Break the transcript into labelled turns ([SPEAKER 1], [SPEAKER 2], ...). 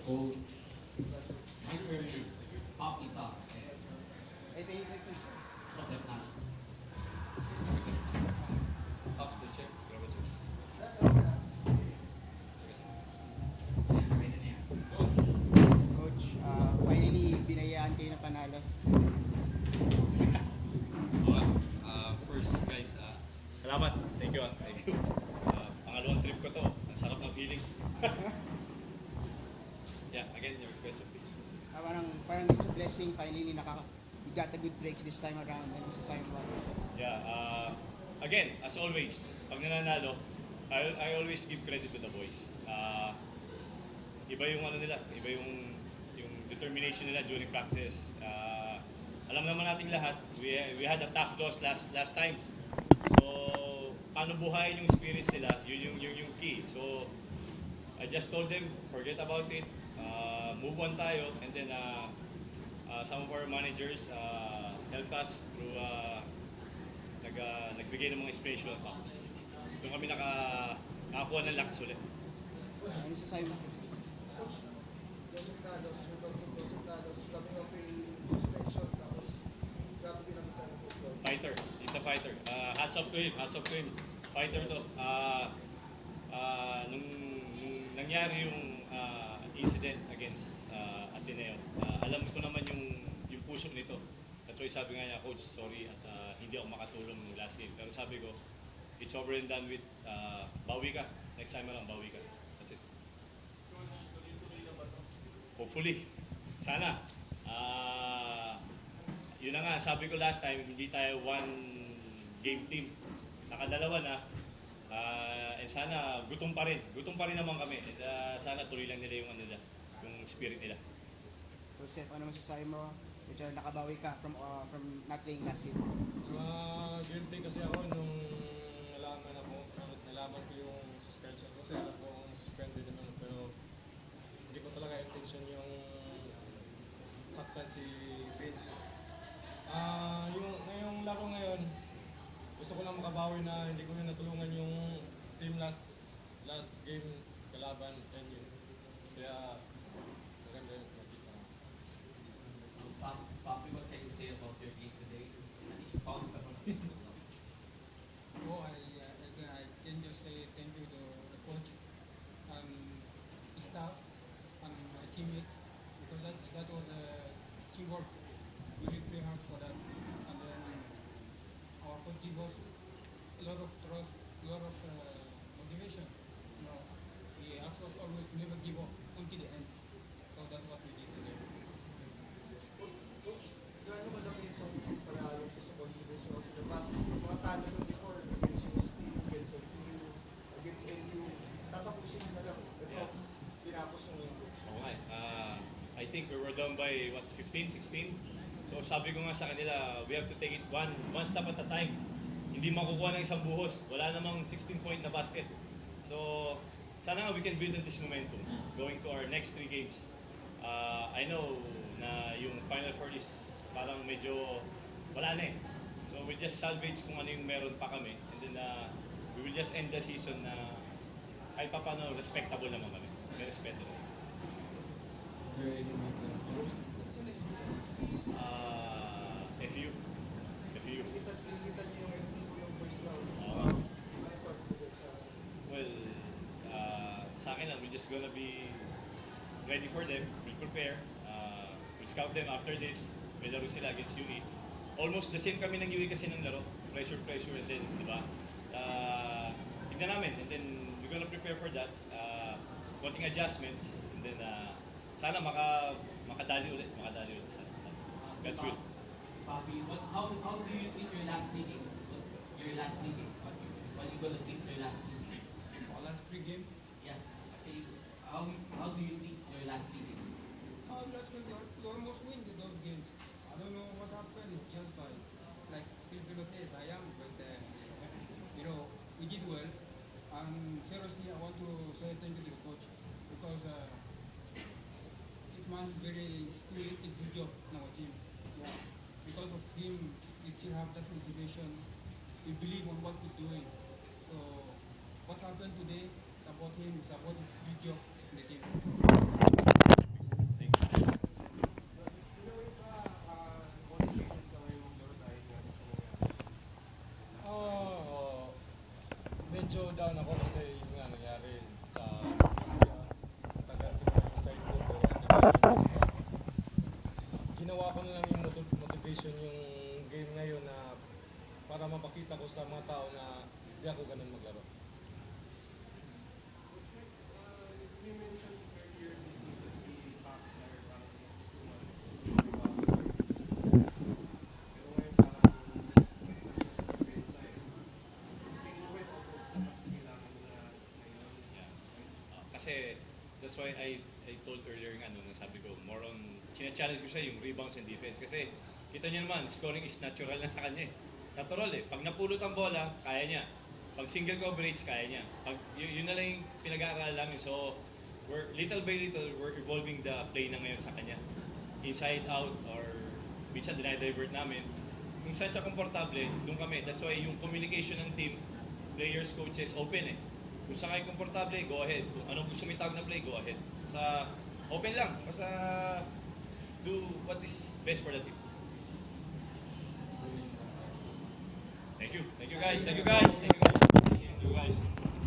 [SPEAKER 1] whole literally poppy song.
[SPEAKER 2] Ito yung
[SPEAKER 1] Concept na.
[SPEAKER 3] Up the check. Graba check.
[SPEAKER 1] Pwede na yan.
[SPEAKER 2] coach, finally binayaan kayo ng panalo.
[SPEAKER 3] Okay. First guys, salamat. Thank you. Thank you. Pangalawang trip ko to. Ang sarap ng feeling. Yeah, again, your question please.
[SPEAKER 2] Parang it's a blessing finally you got the good breaks this time around and sa sayang mo.
[SPEAKER 3] Yeah, again, as always, pag nananalo, I always give credit to the boys. Iba yung ano nila, iba yung determination nila during practice. Alam naman nating lahat, we had a tough loss last time. So, paano buhayin yung spirits nila, yun yung key. So, I just told them, forget about it, move on tayo, and then some of our managers helped us through nagbigay ng mga inspirational talks. Doon kami nakakuha ng lakas ulit.
[SPEAKER 2] Ano sa sayang mo?
[SPEAKER 4] Coach, resultados, resultados, kami ng suspension, tapos grabe pinakita ng football.
[SPEAKER 3] Fighter, he's a fighter. Hats off to him. Fighter to. Nung nangyari yung incident against Ateneo, alam ko naman yung puso nito. That's why sabi nga niya, Coach, sorry at hindi ako makatulong ng last game. Pero sabi ko, it's over and done with. Bawi ka. Next time lang, bawi ka. That's it. Hopefully. Sana. Yun na nga, sabi ko last time, hindi tayo one game team. Nakadalawa na. And sana gutom pa rin. Gutom pa rin naman kami. And, sana tuloy lang nila yung ano nila, yung spirit nila.
[SPEAKER 2] Joseph, ano masasabi mo? Medyo nakabawi ka from not playing last game.
[SPEAKER 5] Guilty kasi ako nung nalaman ko yung suspension kasi alam ko suspended naman pero hindi ko talaga intention yung saktan si Vince. Ngayong laro ngayon, gusto ko lang makabawi na hindi ko na natulungan yung team last game kalaban and yun. Kaya maganda yung nakita.
[SPEAKER 1] Poppy, what can you say about your game today? At least bounce ka from
[SPEAKER 6] Oh, I can just say thank you to the coach and staff and my teammates because that was a teamwork. We really play hard for that. And then our coach gave us a lot of trust, a lot of motivation. You know, he asked us always to never give up until the end. So that's what we did today.
[SPEAKER 4] Coach, gaano malaki itong panalo sa Collides? So, sa past, mga talo nung before, against USP, against LPU, against LU, tatapusin na lang. Ito, tinapos yung yung coach.
[SPEAKER 3] Okay. I think we were down by, 15, 16? So sabi ko nga sa kanila, we have to take it one step at a time. Hindi makukuha ng isang buhos. Wala namang 16-point na basket. So, sana nga we can build on this momentum going to our next 3 games. I know na yung Final Four is parang medyo wala na eh. So we'll just salvage kung ano yung meron pa kami. And then we will just end the season na kahit pa paano respectable naman kami. May respeto naman. FU.
[SPEAKER 4] Limitan niyo yung LPU yung first round.
[SPEAKER 3] Uh,
[SPEAKER 4] Ano pa sa
[SPEAKER 3] well, sa akin lang, we're just gonna be ready for them. We'll prepare. We'll scout them after this. May laro sila against UE. Almost the same kami ng UE kasi ng laro. Pressure, and then, di ba? Tignan namin. And then, we're gonna prepare for that. Konting adjustments. And then, sana makadali ulit. Sana. God's will.
[SPEAKER 1] Poppy, how do you think your last 3 games? Your last 3 games? What you gonna think your last 3 games?
[SPEAKER 6] Our last three game,
[SPEAKER 1] Yeah. Okay. How do you think your last 3 games?
[SPEAKER 6] last week we almost win those games. I don't know what happened. It's just like Filipino says, I am, but you know, we did well. And seriously, I want to say thank you to the coach because this man very still did a good job in our team. Yeah. Because of him, we still have that motivation. We believe on what we're doing. So what happened today, about him, is about his good job in the team.
[SPEAKER 5] decision yung game ngayon na para mapakita ko sa mga tao na hindi ako ganun maglaro.
[SPEAKER 3] Kasi that's why I told earlier nga nung sabi ko more on challenge ko siya yung rebounds and defense kasi kita niyo naman scoring is natural na sa kanya. Natural pag napulot ang bola kaya niya, pag single coverage kaya niya, pag yun na lang yung pinag-aaralan namin. So we're little by little we're evolving the play na ngayon sa kanya, inside out or minsan dinidivert namin kung saan siya komportable doon kami. That's why yung communication ng team, players, coaches open kung saan kayo komportable, go ahead. Kung anong gusto mo itawag na play, go ahead. Sa open lang. Basta do what is best for the team. Thank you. Thank you guys. Thank you guys. Thank you guys.